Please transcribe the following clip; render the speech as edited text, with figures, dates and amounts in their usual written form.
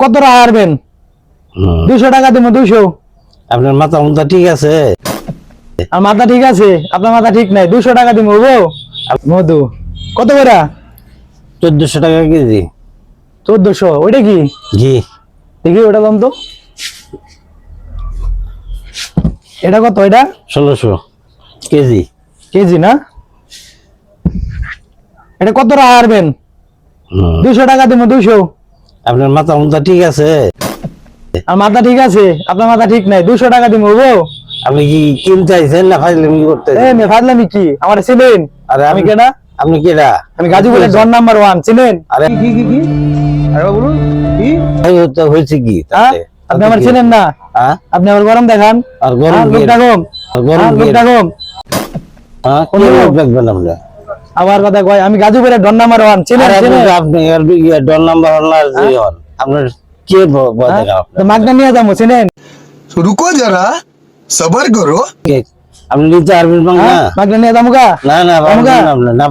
কত টাকা হারবেন? 200 টাকা দিব, 200। আপনার মাথা মুথা ঠিক আছে? আর মাথা ঠিক আছে, আপনার মাথা ঠিক নাই। 200 টাকা দিব গো। মধু কত করে? 1400 টাকা কেজি। 1400? ওইটা কি? জি। দেখি ওটা দাম তো। এটা কত? এটা 1600 কেজি। কেজি না? এটা কত টাকা হারবেন? 200 টাকা দিব, 200। আপনার মাথা মুথা ঠিক আছে? আর মাথা ঠিক আছে, আপনার মাথা ঠিক নাই। 200 টাকা দিব গো। আপনি কি কিনতে আইছেন না ফাইজলামি করতে? মে ফাজলামি কি? আমার চিনেন? আরে আমি কেডা? আপনি কেডা? আমি গাজীপুরের ডন নাম্বার 1, চিনেন? আরে কি আরে বলুন কি? হয়েছে কি হ্যাঁ? তাতে? আপনি আমার চিনেন না? হ্যাঁ? আপনি আমার গরম দেখান। আর গরম লোকটা কম। লোকটা কম। হ্যাঁ, কোন কি লোক? লোক দেখবেন আমরা? আবার কথা কয়, আমি গাজীপুরের ডন নাম্বার 1, চিনেন? আরে চিনেন? আপনি ডন নাম্বার হল না যে হল। আপনার কে ভয় দেখা তো আপনার? মাগনা নিয়ে যাবো, চিনেন? रुको जरा सबर करो। আপনি নিতে পারবেন না? মাগনা নিয়ে যাবো গা? না না আমগা? না